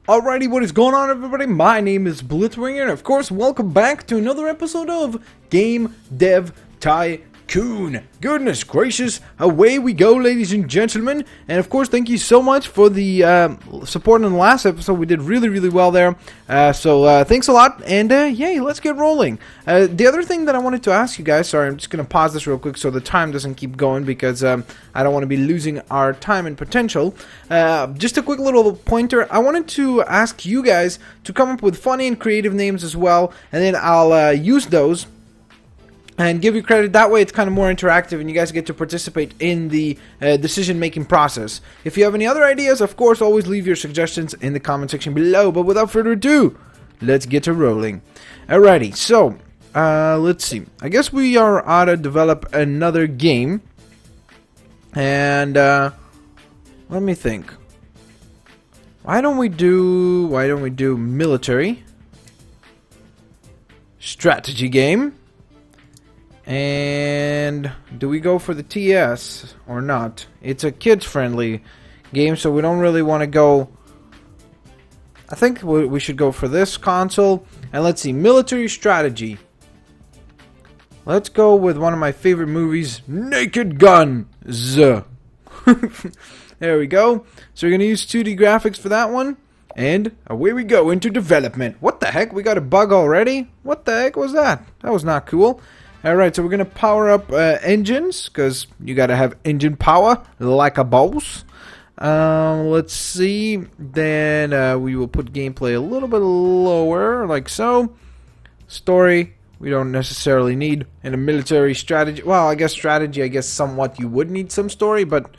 Alrighty, what is going on, everybody? My name is Blitzwinger, and of course, welcome back to another episode of Game Dev Tycoon. Goodness gracious, away we go, ladies and gentlemen. And of course, thank you so much for the support in the last episode. We did really well there. So thanks a lot, and yay, let's get rolling. The other thing that I wanted to ask you guys, sorry, I'm just going to pause this real quick so the time doesn't keep going, because I don't want to be losing our time and potential. Just a quick little pointer. I wanted to ask you guys to come up with funny and creative names as well, and then I'll use those and give you credit. That way it's kind of more interactive and you guys get to participate in the decision-making process. If you have any other ideas, of course, always leave your suggestions in the comment section below. But without further ado, let's get to rolling. Alrighty, so, let's see. I guess we are out to develop another game. And, let me think. Why don't we do military strategy game? And do we go for the TS or not? It's a kids-friendly game, so we don't really want to go. I think we should go for this console. And let's see, military strategy. Let's go with one of my favorite movies, Naked Guns. There we go. So we're going to use 2D graphics for that one. And away we go into development. What the heck? We got a bug already? What the heck was that? That was not cool. Alright, so we're going to power up engines, because you got to have engine power, like a boss. Let's see. Then we will put gameplay a little bit lower, like so. Story, we don't necessarily need. In a military strategy, well, I guess somewhat you would need some story, but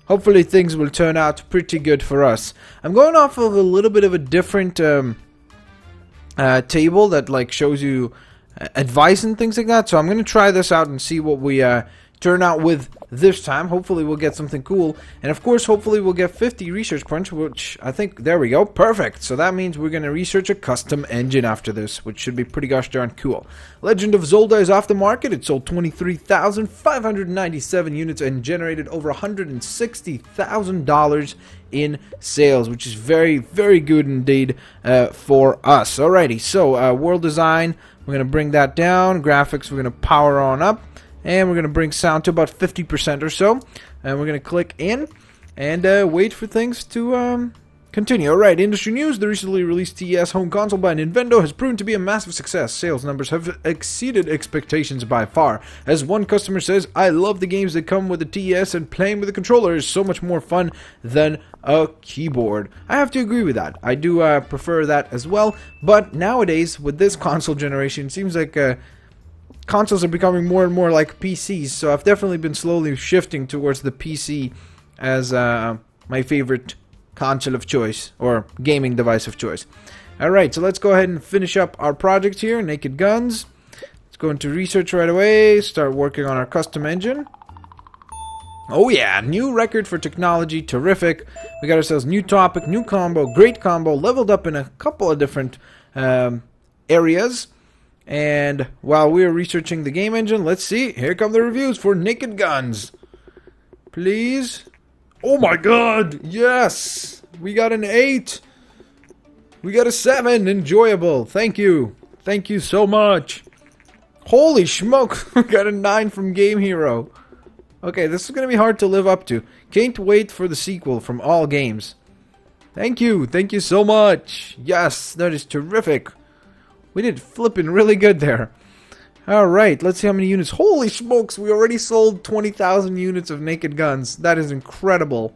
hopefully things will turn out pretty good for us. I'm going off of a little bit of a different table that like shows you advice and things like that, so I'm going to try this out and see what we turn out with this time. Hopefully we'll get something cool, and of course hopefully we'll get 50 research points, which I think, there we go, perfect. So that means we're going to research a custom engine after this, which should be pretty gosh darn cool. Legend of Zelda is off the market. It sold 23,597 units and generated over $160,000 in sales, which is very good indeed for us. Alrighty, so world design, we're going to bring that down. Graphics, we're going to power on up. And we're going to bring sound to about 50% or so. And we're going to click in and wait for things to continue. Alright, industry news. The recently released TES home console by Nintendo has proven to be a massive success. Sales numbers have exceeded expectations by far. As one customer says, I love the games that come with the TES, and playing with a controller is so much more fun than a keyboard. I have to agree with that. I do prefer that as well. But nowadays, with this console generation, it seems like consoles are becoming more and more like PCs, so I've definitely been slowly shifting towards the PC as my favorite console of choice, or gaming device of choice. Alright, so let's go ahead and finish up our project here, Naked Guns. Let's go into research right away, start working on our custom engine. Oh yeah, new record for technology, terrific. We got ourselves new topic, new combo, great combo, leveled up in a couple of different areas. And while we're researching the game engine, let's see. Here come the reviews for Naked Guns. Please. Oh my god. Yes. We got an 8. We got a 7. Enjoyable. Thank you. Thank you so much. Holy smoke. We got a 9 from Game Hero. Okay, this is going to be hard to live up to. Can't wait for the sequel from All Games. Thank you. Thank you so much. Yes, that is terrific. We did flipping really good there. Alright, let's see how many units. Holy smokes, we already sold 20,000 units of Naked Guns. That is incredible.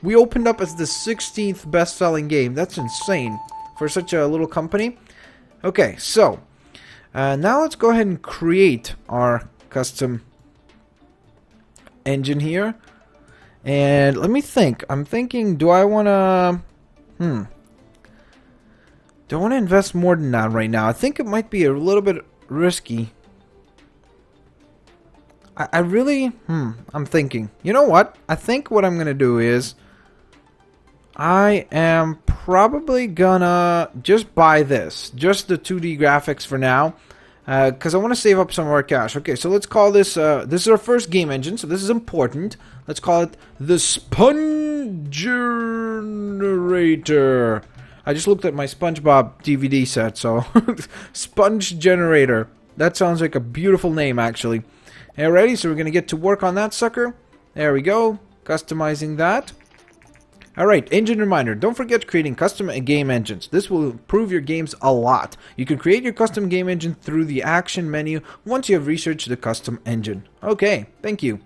We opened up as the 16th best-selling game. That's insane for such a little company. Okay, so now let's go ahead and create our custom engine here. And let me think. I'm thinking, do I want to... Don't want to invest more than that right now. I think it might be a little bit risky. I really... I'm thinking. You know what? I think what I'm going to do is... I am probably gonna just buy this. Just the 2D graphics for now. Because I want to save up some of our cash. Okay, so let's call this... this is our first game engine, so this is important. Let's call it the Spongenerator. I just looked at my SpongeBob DVD set, so Sponge Generator. That sounds like a beautiful name, actually. Alrighty, so we're going to get to work on that sucker. There we go. Customizing that. Alright, engine reminder. Don't forget creating custom game engines. This will improve your games a lot. You can create your custom game engine through the action menu once you have researched the custom engine. Okay, thank you.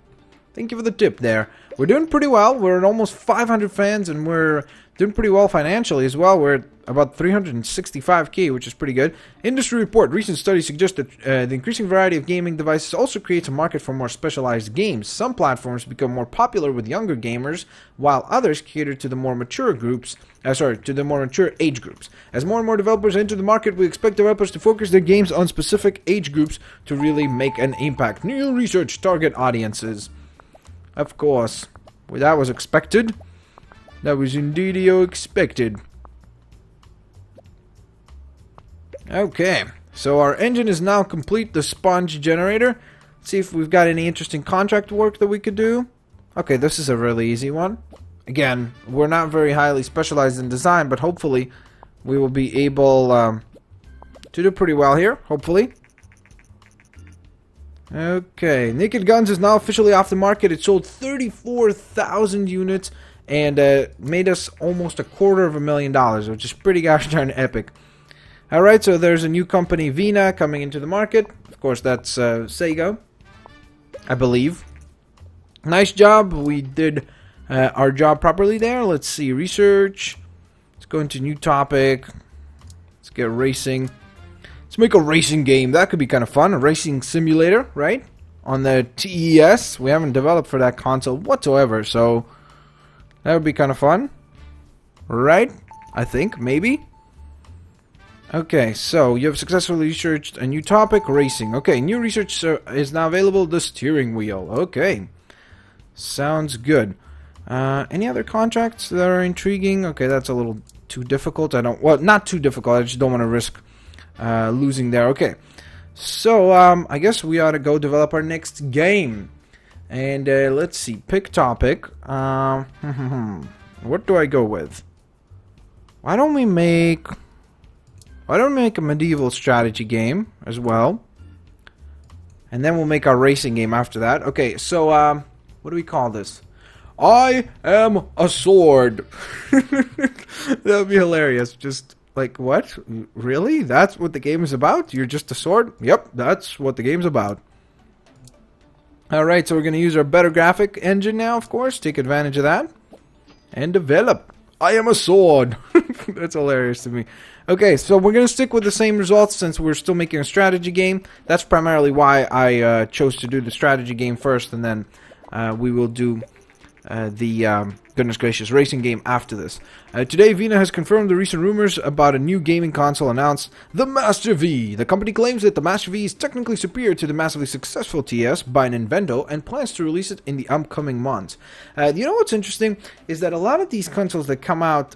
Thank you for the tip there. We're doing pretty well. We're at almost 500 fans, and we're doing pretty well financially as well. We're at about 365k, which is pretty good. Industry report. Recent studies suggest that the increasing variety of gaming devices also creates a market for more specialized games. Some platforms become more popular with younger gamers, while others cater to the more mature groups. To the more mature age groups. As more and more developers enter the market, we expect developers to focus their games on specific age groups to really make an impact. New research target audiences. Of course. Well, that was expected. That was indeed expected. Okay, so our engine is now complete, the sponge generator. Let's see if we've got any interesting contract work that we could do. Okay, this is a really easy one. Again, we're not very highly specialized in design, but hopefully we will be able to do pretty well here, hopefully. Okay, Naked Guns is now officially off the market. It sold 34,000 units and made us almost $250,000, which is pretty gosh darn epic. Alright, so there's a new company, Vina, coming into the market. Of course, that's Sega, I believe. Nice job. We did our job properly there. Let's see, research. Let's go into new topic. Let's get racing. Let's make a racing game. That could be kind of fun. A racing simulator, right? On the TES. We haven't developed for that console whatsoever, so that would be kind of fun. Right? I think, maybe. Okay, so you have successfully researched a new topic, racing. Okay, new research is now available, the steering wheel. Okay, sounds good. Any other contracts that are intriguing? Okay, that's a little too difficult. Well, not too difficult. I just don't want to risk losing there. Okay, so I guess we ought to go develop our next game. And let's see, pick topic. What do I go with? Why don't we make a medieval strategy game as well? And then we'll make our racing game after that. Okay, so, what do we call this? I am a sword. That would be hilarious. Just, like, what? Really? That's what the game is about? You're just a sword? Yep, that's what the game's about. Alright, so we're going to use our better graphic engine now, of course. Take advantage of that. And develop. I am a sword. That's hilarious to me. Okay, so we're going to stick with the same results since we're still making a strategy game. That's primarily why I chose to do the strategy game first, and then we will do the goodness gracious racing game after this. Today, Vina has confirmed the recent rumors about a new gaming console announced, the Master V. The company claims that the Master V is technically superior to the massively successful TS by Nintendo and plans to release it in the upcoming months. You know what's interesting is that a lot of these consoles that come out,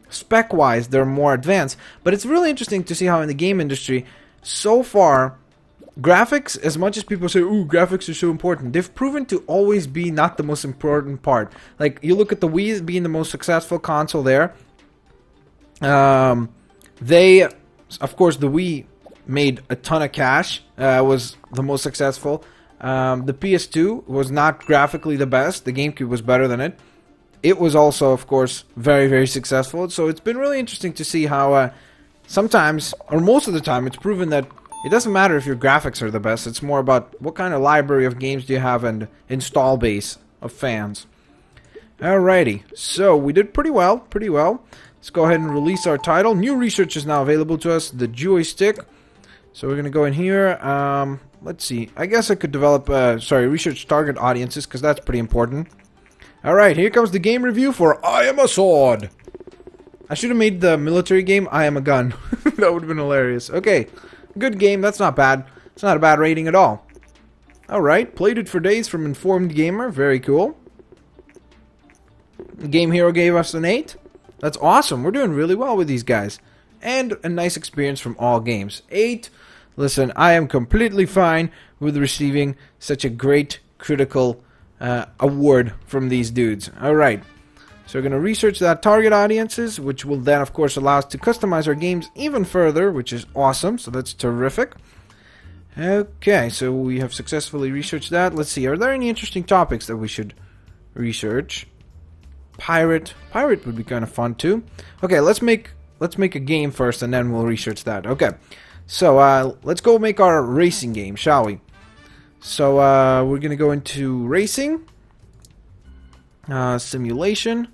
spec-wise, they're more advanced, but it's really interesting to see how in the game industry, so far, graphics, as much as people say, ooh, graphics are so important, they've proven to always be not the most important part. Like, you look at the Wii as being the most successful console there. Of course, the Wii made a ton of cash, was the most successful. The PS2 was not graphically the best, the GameCube was better than it. It was also, of course, very, very successful. So it's been really interesting to see how sometimes, or most of the time, it's proven that it doesn't matter if your graphics are the best. It's more about what kind of library of games do you have and install base of fans. Alrighty, so we did pretty well, Let's go ahead and release our title. New research is now available to us, the joystick. So we're going to go in here. Let's see. I guess I could develop, research target audiences, because that's pretty important. Alright, here comes the game review for I Am a Sword. I should have made the military game I Am a Gun. That would have been hilarious. Okay, good game. That's not bad. It's not a bad rating at all. Alright, played it for days from Informed Gamer. Very cool. Game Hero gave us an 8. That's awesome. We're doing really well with these guys. And a nice experience from All Games. 8. Listen, I am completely fine with receiving such a great critical award from these dudes. Alright. So we're going to research that target audiences, which will then, of course, allow us to customize our games even further, which is awesome. So that's terrific. Okay, so we have successfully researched that. Let's see, are there any interesting topics that we should research? Pirate would be kind of fun too. Okay, let's make a game first, and then we'll research that. Okay, so let's go make our racing game, shall we? So we're gonna go into racing, simulation,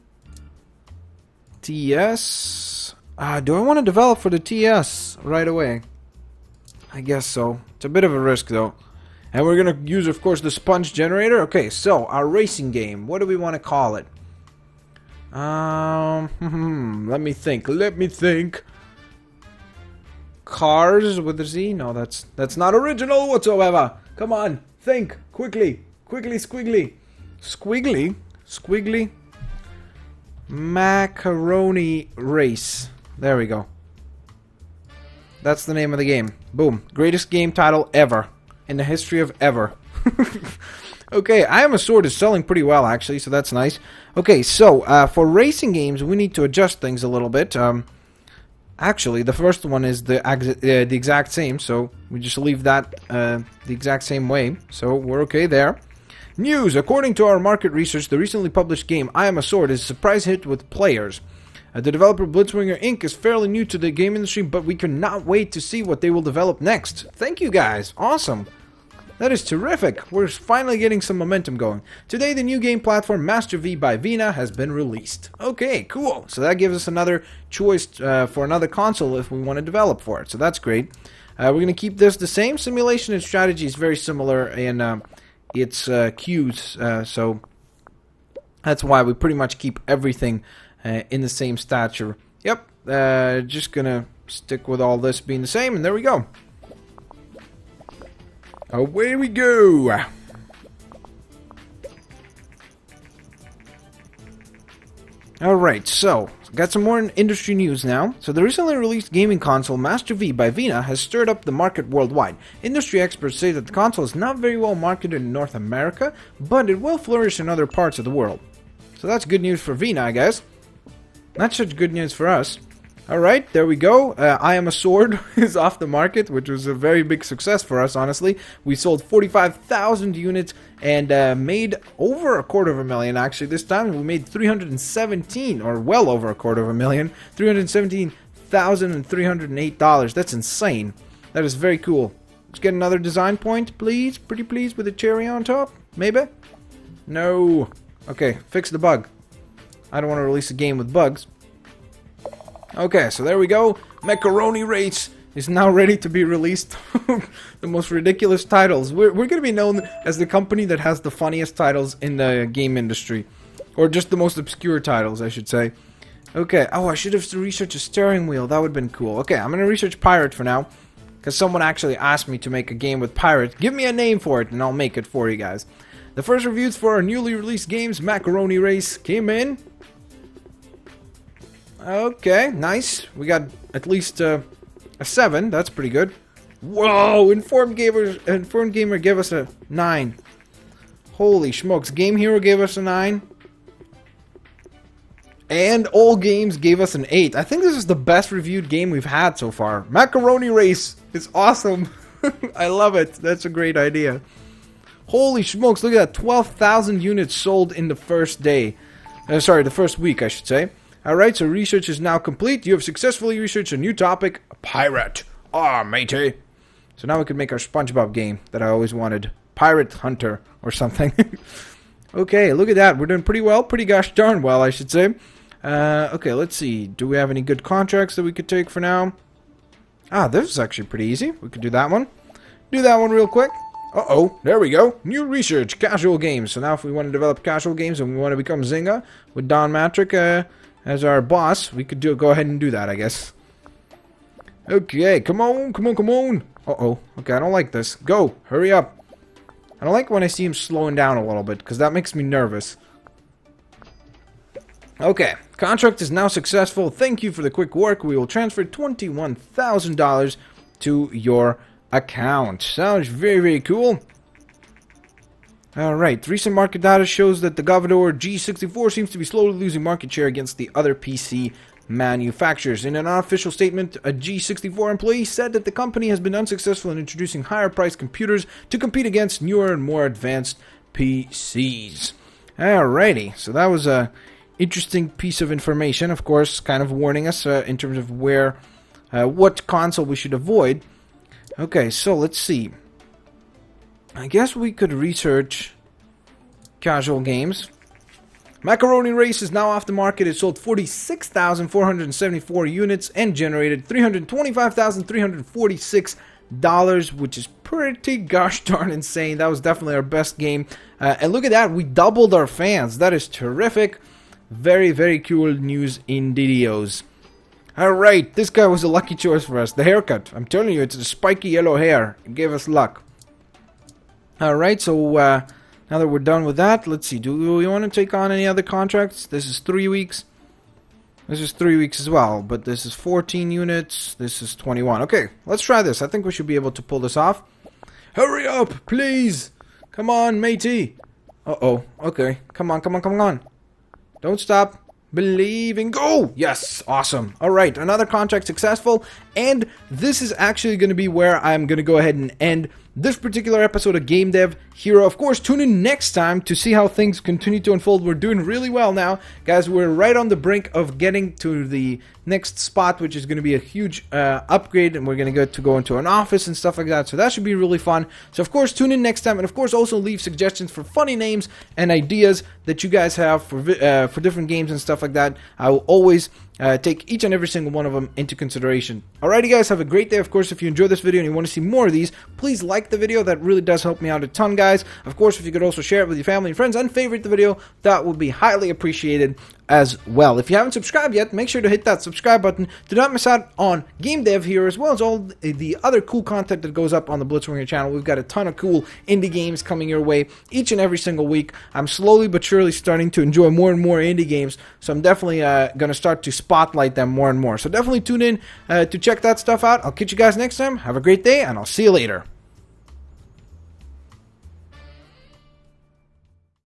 TS. Do I want to develop for the TS right away? I guess so. It's a bit of a risk though. And we're gonna use, of course, the sponge generator. Okay, so our racing game. What do we want to call it? Let me think. Cars with a Z? No, that's not original whatsoever. Come on, think quickly, squiggly. Macaroni Race. There we go. That's the name of the game. Boom. Greatest game title ever. In the history of ever. Okay, I Am a Sword is selling pretty well, actually, so that's nice. Okay, so, for racing games, we need to adjust things a little bit. Actually, the first one is the exact same, so we just leave that the exact same way. So, we're okay there. News! According to our market research, the recently published game I Am a Sword is a surprise hit with players. The developer Blitzwinger Inc. is fairly new to the game industry, but we cannot wait to see what they will develop next. Thank you guys. Awesome. That is terrific. We're finally getting some momentum going. Today, the new game platform Master V by Vina has been released. Okay, cool. So that gives us another choice for another console if we want to develop for it. So that's great. We're going to keep this the same. Simulation and strategy is very similar in its cues. So that's why we pretty much keep everything in the same stature. Yep, just gonna stick with all this being the same, and there we go. Away we go! Alright, so, got some more industry news now. So the recently released gaming console Master V by Vina has stirred up the market worldwide. Industry experts say that the console is not very well marketed in North America, but it will flourish in other parts of the world. So that's good news for Vina, I guess. Not such good news for us. Alright, there we go. I Am a Sword is off the market, which was a very big success for us, honestly. We sold 45,000 units and made over $250,000, actually. This time we made 317, or well over $250,000. $317,308. That's insane. That is very cool. Let's get another design point, please. Pretty please, with a cherry on top. Maybe? No. Okay, fix the bug. I don't want to release a game with bugs. Okay, so there we go. Macaroni Race is now ready to be released. The most ridiculous titles. We're going to be known as the company that has the funniest titles in the game industry. Or just the most obscure titles, I should say. Okay, oh, I should have researched a steering wheel. That would have been cool. Okay, I'm going to research Pirate for now. Because someone actually asked me to make a game with Pirate. Give me a name for it and I'll make it for you guys. The first reviews for our newly released games, Macaroni Race, came in. Okay, nice. We got at least a 7. That's pretty good. Whoa! Informed Gamer gave us a 9. Holy smokes. Game Hero gave us a 9. And All Games gave us an 8. I think this is the best reviewed game we've had so far. Macaroni Race is awesome. I love it. That's a great idea. Holy smokes, look at that. 12,000 units sold in the first day. Sorry, the first week, I should say. Alright, so research is now complete. You have successfully researched a new topic, Pirate. Ah, matey. So now we can make our SpongeBob game that I always wanted. Pirate Hunter or something. Okay, look at that. We're doing pretty well. Pretty gosh darn well, I should say. Okay, let's see. Do we have any good contracts that we could take for now? Ah, this is actually pretty easy. We could do that one. Do that one real quick. Uh-oh, there we go. New research, casual games. So now if we want to develop casual games and we want to become Zynga with Don Matrick as our boss, we could go ahead and do that, I guess. Okay, come on. Uh-oh. Okay, I don't like this. Go, hurry up. I don't like when I see him slowing down a little bit, because that makes me nervous. Okay, contract is now successful. Thank you for the quick work. We will transfer $21,000 to your account. Sounds very, very cool. Alright, recent market data shows that the Commodore G64 seems to be slowly losing market share against the other PC manufacturers. In an unofficial statement, a G64 employee said that the company has been unsuccessful in introducing higher-priced computers to compete against newer and more advanced PCs. Alrighty, so that was a interesting piece of information, of course, kind of warning us in terms of where, what console we should avoid. Okay, so let's see. I guess we could research casual games. Macaroni Race is now off the market. It sold 46,474 units and generated $325,346, which is pretty gosh darn insane. That was definitely our best game. And look at that, we doubled our fans. That is terrific. Very, very cool news indeedios. Alright, this guy was a lucky choice for us. The haircut. I'm telling you, it's the spiky yellow hair. It gave us luck. Alright, so now that we're done with that, let's see. Do we want to take on any other contracts? This is 3 weeks. This is 3 weeks as well, but this is 14 units. This is 21. Okay, let's try this. I think we should be able to pull this off. Hurry up, please. Come on, matey. Uh-oh. Okay. Come on, come on, come on. Don't stop. Believe and go! Yes! Awesome. Alright, another contract successful. And this is actually going to be where I'm going to go ahead and end this particular episode of Game Dev Hero. Of course, tune in next time to see how things continue to unfold. We're doing really well now. Guys, we're right on the brink of getting to the next spot, which is going to be a huge upgrade, and we're going to get to go into an office and stuff like that. So that should be really fun. So, of course, tune in next time. And, of course, also leave suggestions for funny names and ideas that you guys have for different games and stuff like that. I will always take each and every single one of them into consideration. Alrighty guys, have a great day. Of course, if you enjoyed this video and you want to see more of these, please like the video. That really does help me out a ton, guys. Of course, if you could also share it with your family and friends and favorite the video, that would be highly appreciated as well. If you haven't subscribed yet, make sure to hit that subscribe button. Do not miss out on Game Dev here, as well as all the other cool content that goes up on the Blitzwinger channel. We've got a ton of cool indie games coming your way each and every single week. I'm slowly but surely starting to enjoy more and more indie games, so I'm definitely going to start to spotlight them more and more. So definitely tune in to check that stuff out. I'll catch you guys next time. Have a great day, and I'll see you later.